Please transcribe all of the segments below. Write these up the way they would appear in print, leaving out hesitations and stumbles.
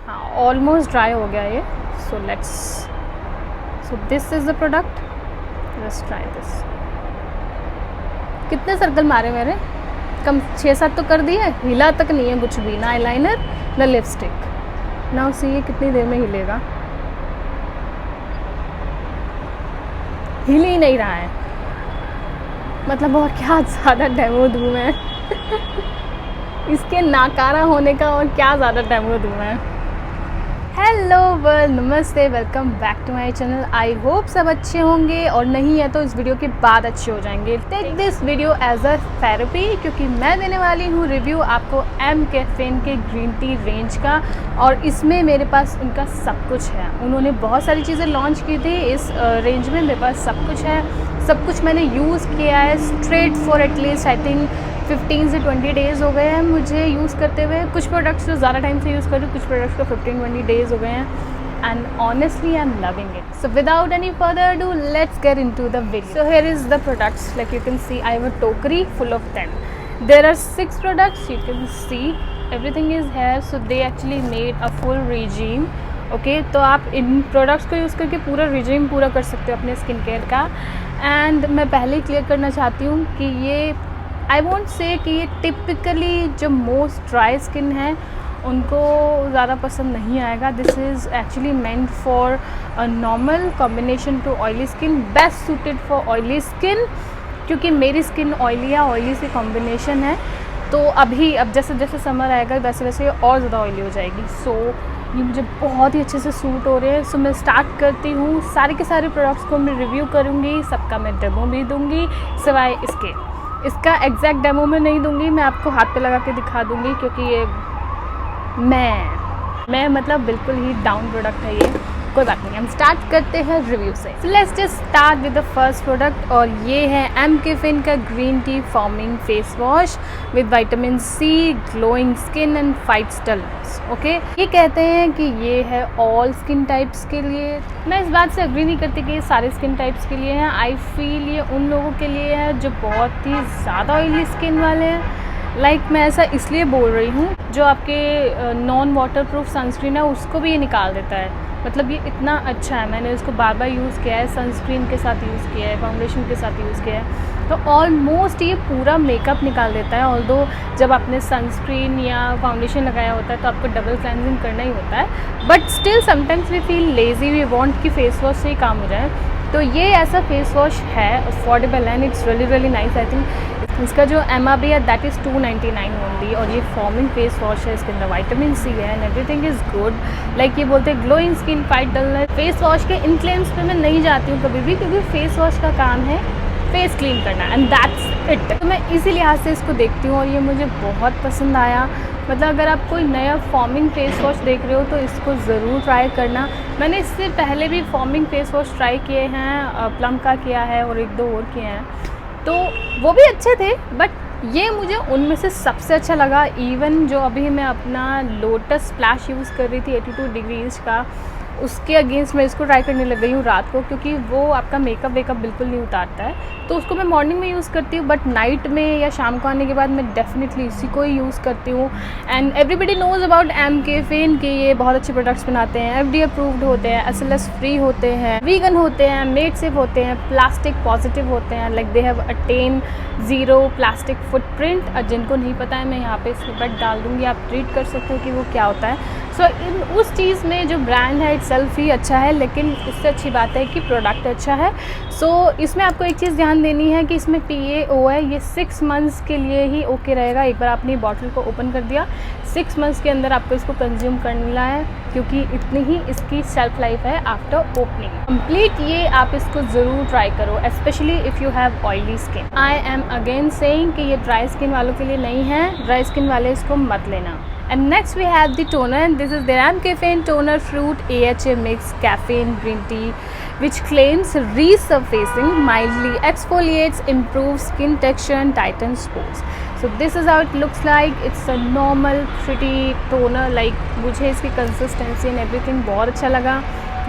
हाँ almost dry हो गया ये। सो this is the product, let's try this. कितने सर्कल मारे मेरे? कम 6-7 तो कर दिए, हिला तक नहीं है कुछ भी, ना आईलाइनर ना लिपस्टिक। ना उसी ये कितनी देर में हिलेगा, हिल ही नहीं रहा है। मतलब और क्या ज़्यादा डेमो दूँ मैं इसके नाकारा होने का और क्या ज़्यादा डेमो दूँ मैं। हेलो वर्ल्ड, नमस्ते, welcome back to my channel. I hope सब अच्छे होंगे और नहीं है तो इस वीडियो के बाद अच्छे हो जाएंगे। Take this video as a therapy, क्योंकि मैं देने वाली हूँ रिव्यू आपको एम कैफीन के ग्रीन टी रेंज का, और इसमें मेरे पास उनका सब कुछ है। उन्होंने बहुत सारी चीज़ें लॉन्च की थी, इस रेंज में मेरे पास सब कुछ है। सब कुछ मैंने यूज़ किया है straight for at least I think 15 से 20 डेज़ हो गए हैं मुझे यूज़ करते हुए। कुछ प्रोडक्ट्स तो ज़्यादा टाइम से यूज़ कर रही हूँ, कुछ प्रोडक्ट्स को 15-20 डेज़ हो गए हैं, and honestly I am loving it. So without any further do let's get into the video. So here is the products, like you can see I have a टोकरी full of them. There are 6 products, you can see everything is here. So they actually made a full regime. Okay तो आप इन products को use करके पूरा regime पूरा कर सकते हो अपने स्किन केयर का। एंड मैं पहले ही क्लियर करना चाहती हूँ कि ये आई वोंट से कि ये टिपिकली जो मोस्ट ड्राई स्किन है उनको ज़्यादा पसंद नहीं आएगा। This is actually meant for a normal combination to oily skin, best suited for oily skin, क्योंकि मेरी स्किन ऑयली या ऑयली से कॉम्बिनेशन है। तो अब जैसे जैसे समर आएगा वैसे वैसे ये और ज़्यादा ऑयली हो जाएगी। सो ये मुझे बहुत ही अच्छे से सूट हो रहे हैं। सो मैं स्टार्ट करती हूँ। सारे के सारे प्रोडक्ट्स को मैं रिव्यू करूँगी, सबका मैं डेमो भी दूँगी, सिवाय इसका एग्जैक्ट डेमो में नहीं दूँगी, मैं आपको हाथ पे लगा के दिखा दूँगी, क्योंकि ये मैं मतलब बिल्कुल ही डाउन प्रोडक्ट है ये। कोई बात नहीं, हम स्टार्ट करते हैं रिव्यू से। So let's just start with the first product, और ये है एम कैफीन का green tea forming face wash with vitamin C, glowing skin and fights dullness. Okay, ये कहते हैं कि ये है ऑल स्किन टाइप्स के लिए। मैं इस बात से एग्री नहीं करती कि ये सारे स्किन टाइप्स के लिए हैं। आई फील ये उन लोगों के लिए है जो बहुत ही ज़्यादा ऑयली स्किन वाले हैं। मैं ऐसा इसलिए बोल रही हूँ, जो आपके नॉन वाटर प्रूफ सनस्क्रीन है उसको भी ये निकाल देता है। मतलब ये इतना अच्छा है, मैंने इसको बार बार यूज़ किया है, सनस्क्रीन के साथ यूज़ किया है, फाउंडेशन के साथ यूज़ किया है, तो ऑलमोस्ट ये पूरा मेकअप निकाल देता है। ऑल्दो जब आपने सनस्क्रीन या फाउंडेशन लगाया होता है तो आपको डबल क्लेंजिंग करना ही होता है, but still sometimes we feel lazy, we want कि फेस वॉश से ही काम हो जाए। तो ये ऐसा फेस वॉश है, affordable and it's really nice. I think इसका जो MRP है दैट इज़ 299 ओनली, और ये फॉर्मिंग फेस वॉश है, इसके अंदर विटामिन सी है and everything is good. Like ये बोलते हैं glowing skin, fight dullness. Face wash के इन क्लेम्स पे मैं नहीं जाती हूँ कभी भी, क्योंकि फेस वॉश का काम है फेस क्लीन करना एंड दैट्स इट। तो मैं इसी लिहाज से इसको देखती हूँ और ये मुझे बहुत पसंद आया। मतलब अगर आप कोई नया फॉर्मिंग फेस वॉश देख रहे हो तो इसको ज़रूर ट्राई करना। मैंने इससे पहले भी फॉर्मिंग फेस वॉश ट्राई किए हैं, प्लम का किया है और 1-2 और किए हैं, तो वो भी अच्छे थे, बट ये मुझे उनमें से सबसे अच्छा लगा। इवन जो अभी मैं अपना लोटस स्प्लैश यूज़ कर रही थी 82 डिग्रीज़ का, उसके अगेंस्ट मैं इसको ट्राई करने लग गई हूँ रात को, क्योंकि वो आपका मेकअप वेकअप बिल्कुल नहीं उतारता है। तो उसको मैं मॉर्निंग में यूज़ करती हूँ, बट नाइट में या शाम को आने के बाद मैं डेफिनेटली इसी को ही यूज़ करती हूँ। And everybody knows about mCaffeine कि ये बहुत अच्छे प्रोडक्ट्स बनाते हैं, FDA अप्रूव्ड होते हैं, SLS फ्री होते हैं, वीगन होते हैं, मेड सेफ होते हैं, प्लास्टिक पॉजिटिव होते हैं, like they have attain 0 plastic footprint. जिनको नहीं पता है मैं यहाँ पे स्निपेट डाल दूँगी, आप रीड कर सकते हो कि वो क्या होता है। सो इन उस चीज़ में जो ब्रांड है इट्सेल्फ ही अच्छा है, लेकिन उससे अच्छी बात है कि प्रोडक्ट अच्छा है। सो इसमें आपको एक चीज़ ध्यान देनी है कि इसमें PAO है, ये 6 मंथ्स के लिए ही ओके रहेगा। एक बार आपने बॉटल को ओपन कर दिया, 6 मंथ्स के अंदर आपको इसको कंज्यूम करना है, क्योंकि इतनी ही इसकी शेल्फ लाइफ है आफ्टर ओपनिंग कंप्लीट। ये आप इसको ज़रूर ट्राई करो, specially if you have oily skin. I am again saying कि ये ड्राई स्किन वालों के लिए नहीं है, ड्राई स्किन वाले इसको मत लेना। And next we have the toner, and this is the mCaffeine toner fruit AHA mix caffeine green tea, which claims resurfacing, mildly exfoliates, improves skin texture and tightens pores. So this is how it looks like. It's a normal pretty toner. Like मुझे इसकी consistency and everything बहुत अच्छा लगा,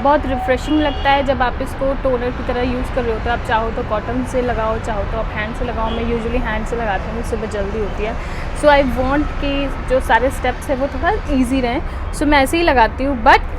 बहुत refreshing लगता है जब आप इसको टोनर की तरह यूज़ कर रहे हो। तो आप चाहो तो कॉटन से लगाओ, चाहो तो आप हैंड से लगाओ। मैं यूजुअली हैंड से लगाती हूँ, सुबह जल्दी होती है। सो आई वॉन्ट कि जो सारे स्टेप्स हैं वो थोड़ा ईजी रहें, सो मैं ऐसे ही लगाती हूँ। But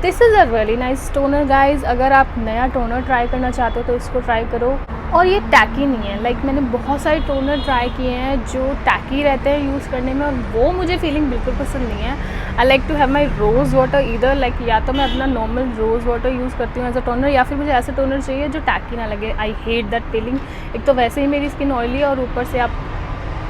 this is a really nice toner guys. अगर आप नया टोनर ट्राई करना चाहते हो तो इसको ट्राई करो। और ये टैकी नहीं है, लाइक मैंने बहुत सारे टोनर ट्राई किए हैं जो टैकी रहते हैं यूज़ करने में, और वो मुझे फीलिंग बिल्कुल पसंद नहीं है। I like to have my rose water either, like या तो मैं अपना नॉर्मल रोज़ वाटर यूज़ करती हूँ एज अ टोनर, या फिर मुझे ऐसा टोनर चाहिए जो टैकी ना लगे। I hate that feeling. एक तो वैसे ही मेरी स्किन ऑयली है और ऊपर से आप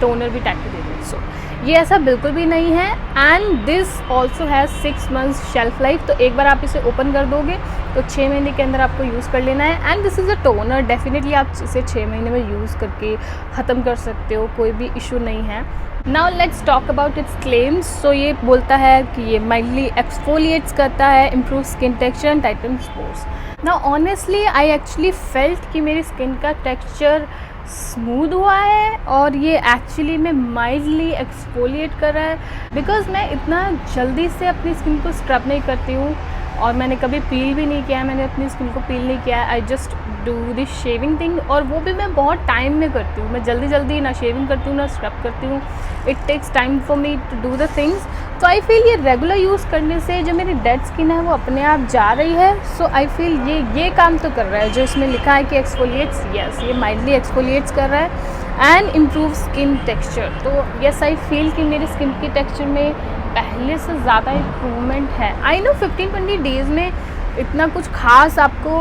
टोनर भी टैकी दे दो, सो ये ऐसा बिल्कुल भी नहीं है। And this also has 6 months shelf life, तो एक बार आप इसे ओपन कर दोगे तो 6 महीने के अंदर आपको यूज़ कर लेना है। And this is a toner, definitely आप इसे 6 महीने में यूज़ करके ख़त्म कर सकते हो, कोई भी इशू नहीं है। Now let's talk about its claims. So ये बोलता है कि ये माइल्डली एक्सफोलिएट्स करता है, improve skin texture and tightens pores. Now honestly I actually felt कि मेरी स्किन का टेक्सचर स्मूथ हुआ है और ये एक्चुअली में माइल्डली एक्सफोलिएट कर रहा है, बिकॉज मैं इतना जल्दी से अपनी स्किन को स्क्रब नहीं करती हूँ और मैंने कभी पील भी नहीं किया है, मैंने अपनी स्किन को पील नहीं किया है। I just do this shaving thing, और वो भी मैं बहुत टाइम में करती हूँ। मैं जल्दी जल्दी ना शेविंग करती हूँ ना स्क्रब करती हूँ। It takes time for me to do the things. तो आई फील ये रेगुलर यूज़ करने से जो मेरी डेड स्किन है वो अपने आप जा रही है। सो आई फील ये काम तो कर रहा है जो इसमें लिखा है कि एक्सफोलिएट्स, यस ये माइल्डली एक्सफोलिएट्स कर रहा है एंड इम्प्रूव स्किन टेक्सचर। तो यस आई फील कि मेरी स्किन की टेक्सचर में पहले से ज़्यादा इम्प्रूवमेंट है। आई नो 15-20 डेज़ में इतना कुछ खास आपको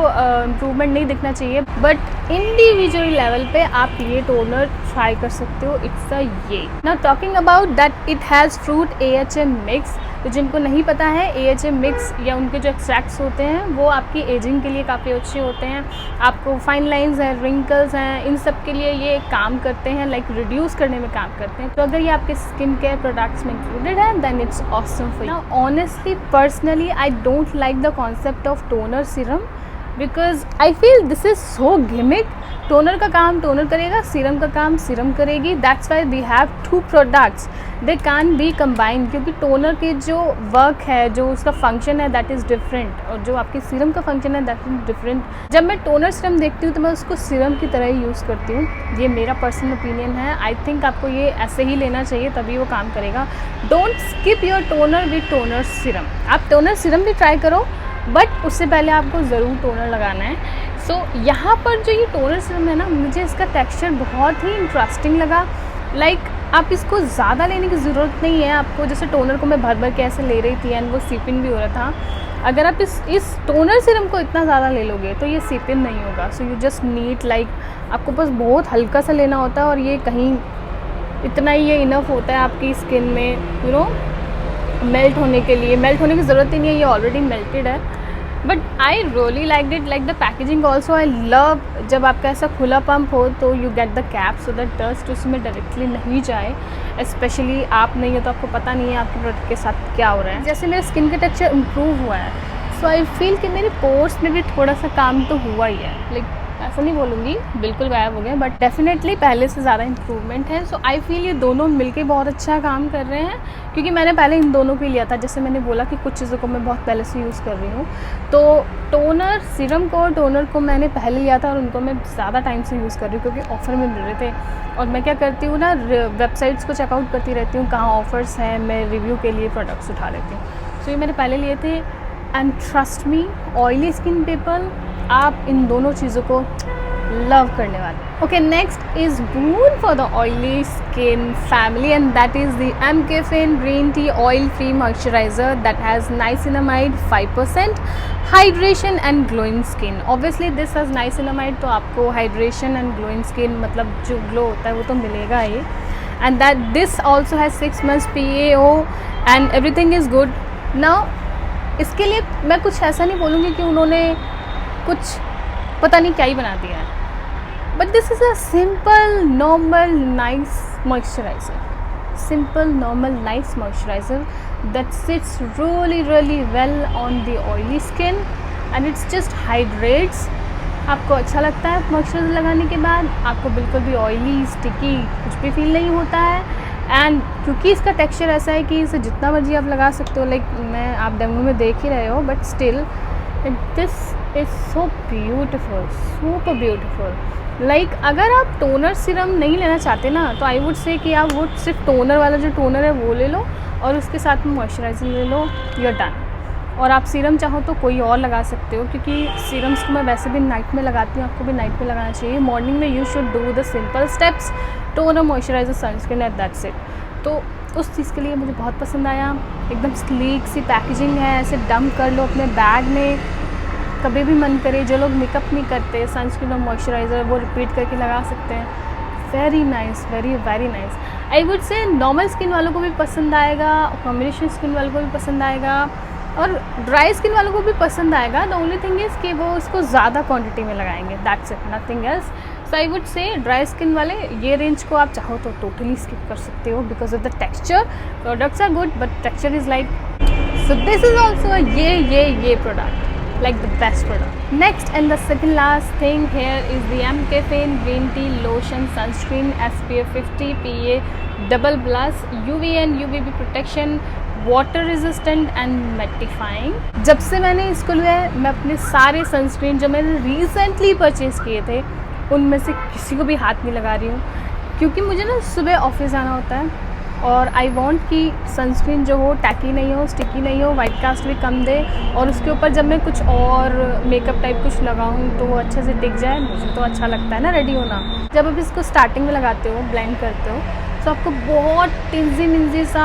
इम्प्रूवमेंट नहीं दिखना चाहिए, बट इंडिविजुअल लेवल पे आप ये टोनर ट्राई कर सकते हो। इट्स अ ये now talking about that it has fruit AHA mix. तो जिनको नहीं पता है, AHA मिक्स या उनके जो एक्सट्रैक्ट्स होते हैं वो आपकी एजिंग के लिए काफ़ी अच्छे होते हैं। आपको फाइन लाइंस हैं, रिंकल्स हैं, इन सब के लिए ये काम करते हैं, लाइक रिड्यूस करने में काम करते हैं। तो अगर ये आपके स्किन केयर प्रोडक्ट्स में इंक्लूडेड है then it's awesome for you. Now honestly personally I don't like the concept of toner serum, because I feel this is so gimmick. Toner का काम टोनर करेगा, सीरम का काम सीरम करेगी। That's why we have 2 products, they can be combined, क्योंकि toner की जो work है, जो उसका फंक्शन है दैट इज़ डिफरेंट, और जो आपकी सीरम का फंक्शन है दैट इज़ डिफरेंट। जब मैं टोनर सीरम देखती हूँ तो मैं उसको सीरम की तरह ही यूज़ करती हूँ। ये मेरा पर्सनल ओपिनियन है। आई थिंक आपको ये ऐसे ही लेना चाहिए, तभी वो काम करेगा। Don't skip your toner with toner serum. आप टोनर सीरम भी ट्राई करो, बट उससे पहले आपको ज़रूर टोनर लगाना है। सो यहाँ पर जो ये टोनर सीरम है ना, मुझे इसका टेक्सचर बहुत ही इंटरेस्टिंग लगा। लाइक आप इसको ज़्यादा लेने की ज़रूरत नहीं है आपको, जैसे टोनर को मैं भर भर के ऐसे ले रही थी एंड वो सीपिन भी हो रहा था। अगर आप इस टोनर सीरम को इतना ज़्यादा ले लोगे तो ये सीपिन नहीं होगा। So you just need like आपको बस बहुत हल्का सा लेना होता है, और ये कहीं इतना ही ये इनफ होता है आपकी स्किन में यू नो मेल्ट होने के लिए। मेल्ट होने की ज़रूरत ही नहीं है, ये ऑलरेडी मेल्टेड है। But I really like it, like the packaging also. I love जब आपका ऐसा खुला पंप हो तो you get the cap so that dust उसमें डायरेक्टली नहीं जाए। स्पेशली आप नहीं हो तो आपको पता नहीं है आपके प्रोडक्ट के साथ क्या हो रहा है। जैसे मेरे स्किन का टेक्सचर इम्प्रूव हुआ है, सो आई फील कि मेरे पोर्स में भी थोड़ा सा काम तो हुआ ही है। लाइक ऐसा नहीं बोलूँगी बिल्कुल गायब हो गए, बट डेफिनेटली पहले से ज़्यादा इम्प्रूवमेंट है। सो आई फील ये दोनों मिलके बहुत अच्छा काम कर रहे हैं, क्योंकि मैंने पहले इन दोनों को लिया था। जैसे मैंने बोला कि कुछ चीज़ों को मैं बहुत पहले से यूज़ कर रही हूँ, तो टोनर सीरम को टोनर को मैंने पहले लिया था और उनको मैं ज़्यादा टाइम से यूज़ कर रही हूँ क्योंकि ऑफ़र में मिल रहे थे। और मैं क्या करती हूँ ना, वेबसाइट्स को चेकआउट करती रहती हूँ कहाँ ऑफ़र्स हैं, मैं रिव्यू के लिए प्रोडक्ट्स उठा लेती हूँ। सो ये मैंने पहले लिए थे and trust me, oily skin people आप इन दोनों चीज़ों को लव करने वाले। Okay, next is boon for the oily skin family and that is the MKFin green tea oil free moisturiser that has niacinamide 5%, hydration and glowing skin. Obviously this has niacinamide, तो आपको hydration and glowing skin मतलब जो glow होता है वो तो मिलेगा ही। And that this also has 6 months PAO and everything is good. Now इसके लिए मैं कुछ ऐसा नहीं बोलूँगी कि उन्होंने कुछ पता नहीं क्या ही बना दिया है, but this is a simple normal nice moisturizer, simple normal nice moisturizer that sits really well on the oily skin and it's just hydrates। आपको अच्छा लगता है मॉइस्चराइज़र लगाने के बाद, आपको बिल्कुल भी ऑयली स्टिकी कुछ भी फील नहीं होता है। एंड क्योंकि इसका टेक्सचर ऐसा है कि इसे जितना मर्जी आप लगा सकते हो, लाइक मैं आप डेमो में देख ही रहे हो, but still this is so beautiful, super beautiful. Like अगर आप टोनर सीरम नहीं लेना चाहते ना, तो आई वुड से कि आप वो सिर्फ टोनर वाला जो टोनर है वो ले लो और उसके साथ में मॉइस्चराइज़र ले लो, यू डन। और आप सीरम चाहो तो कोई और लगा सकते हो, क्योंकि सीरम्स को मैं वैसे भी नाइट में लगाती हूँ, आपको भी नाइट में लगाना चाहिए। मॉर्निंग में you should do the simple steps, toner, moisturiser, sunscreen and that's it. तो उस चीज़ के लिए मुझे बहुत पसंद आया। एकदम स्लीक सी पैकेजिंग है, ऐसे डंप कर लो अपने बैग में, कभी भी मन करे। जो लोग मेकअप नहीं करते, सनस्क्रीन और मॉइस्चराइज़र वो रिपीट करके लगा सकते हैं। Very nice, very very nice. I would से नॉर्मल स्किन वालों को भी पसंद आएगा, कॉम्बिनेशन स्किन वालों को भी पसंद आएगा और ड्राई स्किन वालों को भी पसंद आएगा। द ओनली थिंग इज़ कि वो इसको ज़्यादा क्वांटिटी में लगाएंगे, that's it, nothing else. So I would से ड्राई स्किन वाले ये रेंज को आप चाहो तो टोटली स्किप कर सकते हो, because of the texture. Products are good but texture is like, so this is also ये product, like the best product. Next and the second last thing here is the MCaffeine Green Tea Lotion Sunscreen SPF 50 PA double plus UV and UVB protection, water resistant and mattifying. जब से मैंने इसको लिया है, मैं अपने सारे sunscreen जो मैंने रिसेंटली परचेज़ किए थे उनमें से किसी को भी हाथ नहीं लगा रही हूँ, क्योंकि मुझे ना सुबह ऑफिस जाना होता है और आई वॉन्ट कि सनस्क्रीन जो हो टैकी नहीं हो, स्टिकी नहीं हो, वाइट कास्ट भी कम दे, और उसके ऊपर जब मैं कुछ और मेकअप टाइप कुछ लगाऊँ तो वो अच्छे से टिक जाए। मुझे तो अच्छा लगता है ना रेडी होना। जब आप इसको स्टार्टिंग में लगाते हो, ब्लेंड करते हो, तो आपको बहुत टिंजी मिंजी सा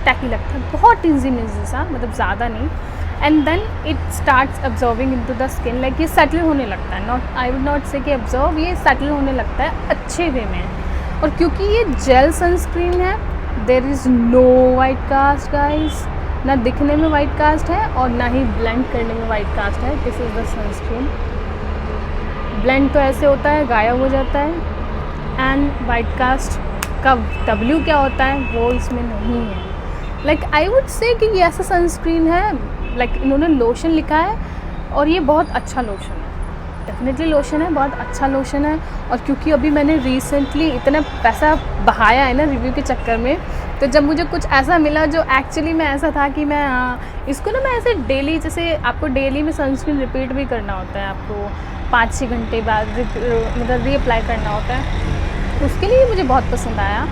टैकी लगता है, बहुत टिंजी मिंजी सा, मतलब ज़्यादा नहीं। And then it starts absorbing into the skin, like ये सेटल होने लगता है। नॉट, आई वुड नॉट से कि अब्जॉर्व, ये सेटल होने लगता है अच्छे वे में। और क्योंकि ये जेल सनस्क्रीन है, there is no white cast guys, ना दिखने में वाइट कास्ट है और ना ही ब्लेंड करने में वाइट कास्ट है। This is the sunscreen. Blend तो ऐसे होता है, गायब हो जाता है, एंड वाइट कास्ट का W क्या होता है वो इसमें नहीं है। लाइक आई वुड से कि ये ऐसा सनस्क्रीन है, लाइक इन्होंने लोशन लिखा है और ये बहुत अच्छा लोशन है, डेफिनेटली लोशन है, बहुत अच्छा लोशन है। और क्योंकि अभी मैंने रिसेंटली इतना पैसा बहाया है ना रिव्यू के चक्कर में, तो जब मुझे कुछ ऐसा मिला जो एक्चुअली में ऐसा था कि मैं इसको ना मैं ऐसे डेली, जैसे आपको डेली में सनस्क्रीन रिपीट भी करना होता है, आपको 5-6 घंटे बाद मतलब रीअप्लाई करना होता है, उसके लिए मुझे बहुत पसंद आया।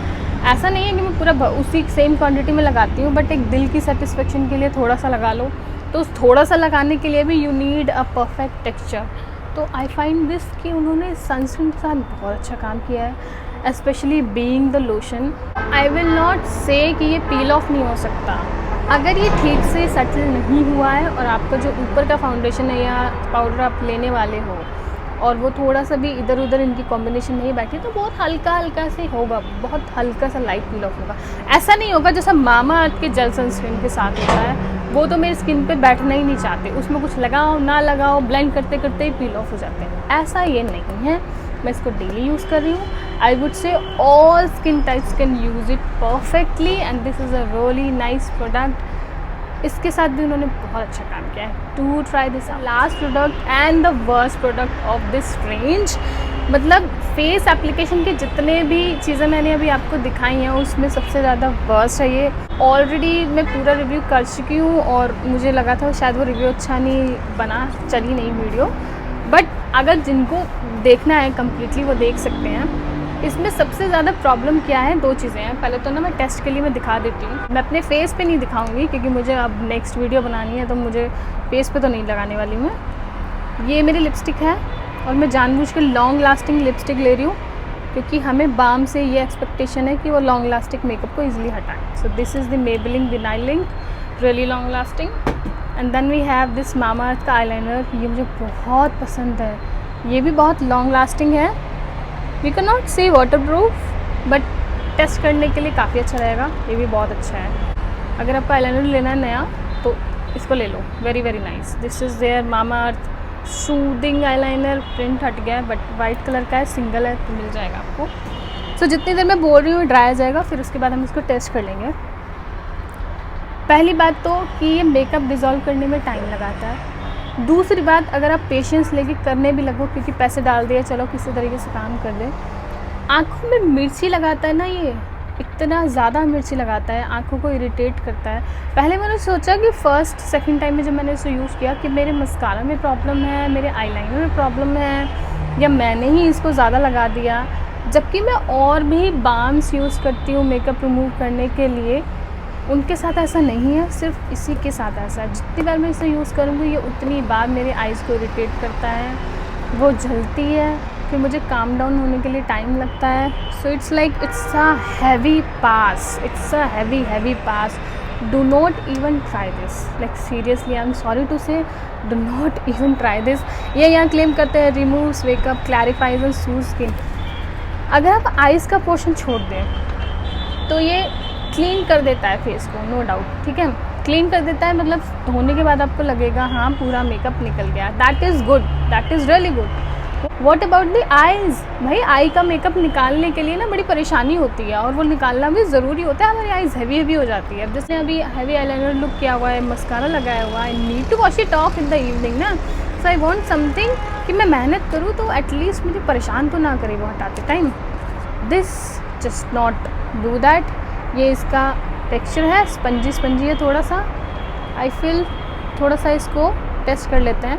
ऐसा नहीं है कि मैं पूरा उसी सेम क्वान्टिटी में लगाती हूँ, बट एक दिल की सेटिस्फेक्शन के लिए थोड़ा सा लगा लो, तो उस थोड़ा सा लगाने के लिए भी you need a perfect texture. तो आई फाइंड दिस कि उन्होंने सनस्क्रीन के साथ बहुत अच्छा काम किया है, specially being the lotion. I will not से कि ये पील ऑफ नहीं हो सकता, अगर ये ठीक से सेटल नहीं हुआ है और आपका जो ऊपर का फाउंडेशन है या पाउडर आप लेने वाले हो और वो थोड़ा सा भी इधर उधर इनकी कॉम्बिनेशन नहीं बैठी, तो बहुत हल्का हल्का से होगा, बहुत हल्का सा लाइट पील ऑफ होगा। ऐसा नहीं होगा जैसा मामा अर्थ के जेल सनस्क्रीन के साथ होता है, वो तो मेरी स्किन पे बैठना ही नहीं चाहते, उसमें कुछ लगाओ ना लगाओ ब्लेंड करते करते ही पील ऑफ हो जाते हैं। ऐसा ये नहीं है, मैं इसको डेली यूज़ कर रही हूँ। I would say all skin types can use it perfectly and this is a really nice product. इसके साथ भी उन्होंने बहुत अच्छा काम किया है। To try this last product and the worst product of this range, मतलब फेस एप्लीकेशन के जितने भी चीज़ें मैंने अभी आपको दिखाई हैं उसमें सबसे ज़्यादा वर्स्ट है ये। ऑलरेडी मैं पूरा रिव्यू कर चुकी हूँ और मुझे लगा था शायद वो रिव्यू अच्छा नहीं बना, चली नहीं वीडियो, बट अगर जिनको देखना है कम्प्लीटली वो देख सकते हैं। इसमें सबसे ज़्यादा प्रॉब्लम क्या है, 2 चीज़ें हैं। पहले तो ना मैं टेस्ट के लिए मैं दिखा देती हूँ, मैं अपने फेस पे नहीं दिखाऊंगी क्योंकि मुझे अब नेक्स्ट वीडियो बनानी है, तो मुझे फेस पे तो नहीं लगाने वाली मैं। ये मेरी लिपस्टिक है और मैं जानबूझ के लॉन्ग लास्टिंग लिपस्टिक ले रही हूँ क्योंकि हमें बाम से ये एक्सपेक्टेशन है कि वो लॉन्ग लास्टिंग मेकअप को ईजिली हटाए। So this is the Maybelline vinyl ink, really long lasting. And then we have this Mamaearth का आईलाइनर, ये मुझे बहुत पसंद है, ये भी बहुत लॉन्ग लास्टिंग है। वी कैन नॉट से वाटर प्रूफ, बट टेस्ट करने के लिए काफ़ी अच्छा रहेगा, ये भी बहुत अच्छा है। अगर आपको आईलाइनर लेना है नया तो इसको ले लो, very very nice. This is their Mamaearth soothing eyeliner, print हट गया है बट वाइट कलर का है, सिंगल है तो मिल जाएगा आपको। सो जितनी देर मैं बोल रही हूँ ड्राई आ जाएगा, फिर उसके बाद हम इसको टेस्ट कर लेंगे। पहली बात तो कि ये मेकअप डिज़ोल्व करने में टाइम लगाता है। दूसरी बात, अगर आप पेशेंस लेके करने भी लगो क्योंकि पैसे डाल दिए चलो किसी तरीके से काम कर दे, आँखों में मिर्ची लगाता है ना, ये इतना ज़्यादा मिर्ची लगाता है, आँखों को इरिटेट करता है। पहले मैंने सोचा कि फर्स्ट सेकंड टाइम में जब मैंने इसे यूज़ किया कि मेरे मस्कारा में प्रॉब्लम है, मेरे आईलाइनर में प्रॉब्लम है, या मैंने ही इसको ज़्यादा लगा दिया, जबकि मैं और भी बाम्स यूज़ करती हूँ मेकअप रिमूव करने के लिए। उनके साथ ऐसा नहीं है, सिर्फ इसी के साथ ऐसा है। जितनी बार मैं इसे यूज़ करूँगी ये उतनी बार मेरे आइज़ को इरिटेट करता है, वो जलती है, फिर मुझे काम डाउन होने के लिए टाइम लगता है। So it's like it's a heavy pass, it's a heavy pass. Do not even try this, like seriously I am sorry to say, do not even try this. ये यहाँ claim करते हैं removes makeup, clarifies and सूज skin. अगर आप eyes का portion छोड़ दें तो ये क्लीन कर देता है फेस को, नो डाउट, ठीक है, क्लीन कर देता है, मतलब धोने के बाद आपको लगेगा हाँ पूरा मेकअप निकल गया, that is good, that is really good. What about the eyes? भाई आई का मेकअप निकालने के लिए ना बड़ी परेशानी होती है, और वो निकालना भी ज़रूरी होता है, हमारी आइज़ हैवी हो जाती है। अब जैसे अभी हैवी आईलाइनर लुक किया हुआ है, मस्कारा लगाया हुआ है, need to wash it off in the evening ना, सो आई वॉन्ट समथिंग कि मैं मेहनत करूँ तो एटलीस्ट मुझे परेशान तो ना करे वो हटाते time. This just not do that. ये इसका टेक्सचर है, स्पंजी है थोड़ा सा। आई फील थोड़ा सा इसको टेस्ट कर लेते हैं।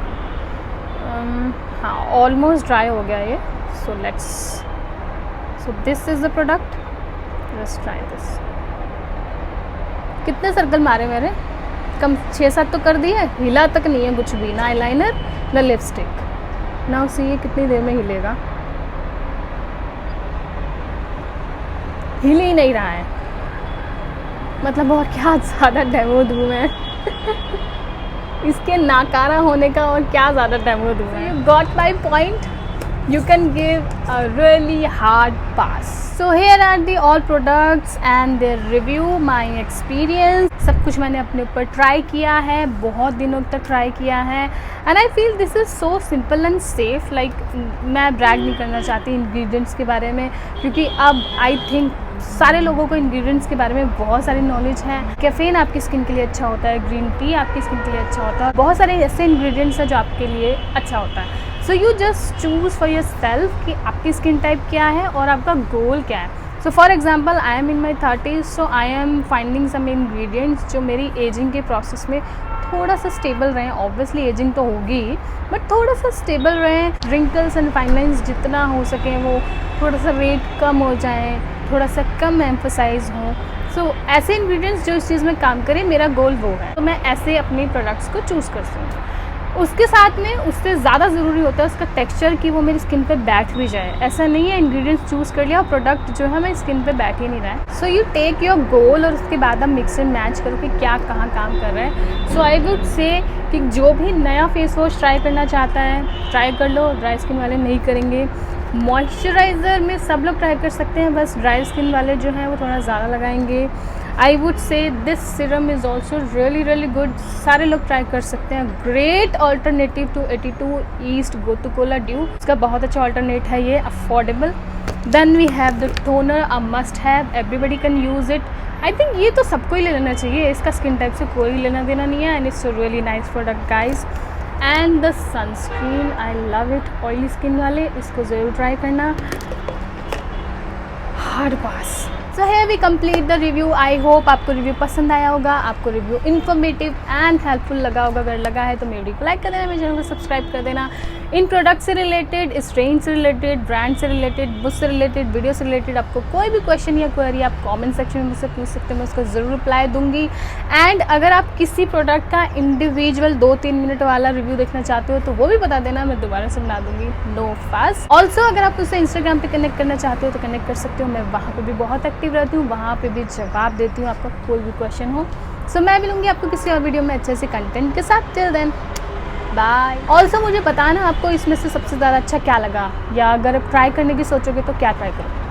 हाँ, ऑलमोस्ट ड्राई हो गया ये। सो this is the product, let's try this. कितने सर्कल मारे मेरे? कम 6-7 तो कर दिए, हिला तक नहीं है कुछ भी, ना आईलाइनर ना लिपस्टिक। ना उसे ये कितनी देर में हिलेगा, हिल ही नहीं रहा है, मतलब और क्या ज़्यादा डेमो दूँ मैं इसके नाकारा होने का और क्या ज़्यादा डेमो दूँ मैं। You got my point, you can give a really hard pass. So here are the all products and their review, my experience. सब कुछ मैंने अपने ऊपर ट्राई किया है, बहुत दिनों तक ट्राई किया है, and I feel this is so simple and safe. Like मैं ब्रैग नहीं करना चाहती इंग्रेडिएंट्स के बारे में, क्योंकि अब आई थिंक सारे लोगों को इंग्रेडिएंट्स के बारे में बहुत सारी नॉलेज है। कैफ़ीन आपकी स्किन के लिए अच्छा होता है, ग्रीन टी आपकी स्किन के लिए अच्छा होता है, बहुत सारे ऐसे इंग्रेडिएंट्स हैं जो आपके लिए अच्छा होता है। So you just choose for your self कि आपकी स्किन टाइप क्या है और आपका गोल क्या है। So for example I am in my 30s, so I am finding some ingredients जो मेरी एजिंग के प्रोसेस में थोड़ा सा स्टेबल रहें। ऑब्वियसली एजिंग तो होगी, बट थोड़ा सा स्टेबल रहें, रिंकल्स एंड फाइन लाइन्स जितना हो सके वो थोड़ा सा वेट कम हो जाए, थोड़ा सा कम एम्फोसाइज हो। सो ऐसे इंग्रेडिएंट्स जो इस चीज़ में काम करें, मेरा गोल वो है, तो मैं ऐसे अपने प्रोडक्ट्स को चूज़ करती हूँ। उसके साथ में उससे ज़्यादा ज़रूरी होता है उसका टेक्सचर, कि वो मेरी स्किन पे बैठ भी जाए। ऐसा नहीं है इंग्रेडिएंट्स चूज़ कर लिया और प्रोडक्ट जो है मेरी स्किन पे बैठ ही नहीं रहा है। So you take your goal और उसके बाद आप मिक्स एंड मैच करो कि क्या कहाँ काम कर रहा है। सो आई वुड से कि जो भी नया फेस वॉश ट्राई करना चाहता है ट्राई कर लो, ड्राई स्किन वाले नहीं करेंगे। मॉइस्चराइज़र में सब लोग ट्राई कर सकते हैं, बस ड्राई स्किन वाले जो हैं वो थोड़ा ज़्यादा लगाएंगे। I would say this serum is also really good, सारे लोग ट्राई कर सकते हैं। Great alternative to 82 east gotu kola dew, इसका बहुत अच्छा ऑल्टरनेट है ये, affordable. Then we have the toner, a must have, everybody can use it. I think ये तो सबको ही ले लेना चाहिए, इसका स्किन टाइप से कोई लेना देना नहीं है, and it's a really nice product guys. And the sunscreen, I love it. Oily skin वाले इसको ज़रूर ट्राई करना। Hard pass. सो है we complete the review. I hope आपको रिव्यू पसंद आया होगा, आपको रिव्यू इन्फॉर्मेटिव एंड हेल्पफुल लगा होगा। अगर लगा है तो मेरे वीडियो को लाइक कर देना, मेरे चैनल को सब्सक्राइब कर देना। इन प्रोडक्ट से रिलेटेड, इस रेंज से रिलेटेड, ब्रांड से रिलेटेड, बुक से रिलेटेड, वीडियो से रिलेटेड आपको कोई भी क्वेश्चन या क्वेरी आप कमेंट सेक्शन में मुझसे पूछ सकते हैं, मैं उसका ज़रूर रिप्लाई दूंगी। एंड अगर आप किसी प्रोडक्ट का इंडिविजुअल 2-3 मिनट वाला रिव्यू देखना चाहते हो तो वो भी बता देना, मैं दोबारा से बना दूंगी, नो फास्ट। ऑल्सो अगर आप उससे इंस्टाग्राम पे कनेक्ट करना चाहते हो तो कनेक्ट कर सकते हो, मैं वहाँ पर भी बहुत एक्टिव रहती हूँ, वहाँ पे भी जवाब देती हूँ आपका कोई भी क्वेश्चन हो। सो मैं मिलूंगी आपको किसी और वीडियो में अच्छे से कंटेंट के साथ। Till then bye. ऑल्सो मुझे बताना आपको इसमें से सबसे ज़्यादा अच्छा क्या लगा, या अगर आप ट्राई करने की सोचोगे तो क्या ट्राई करोगे।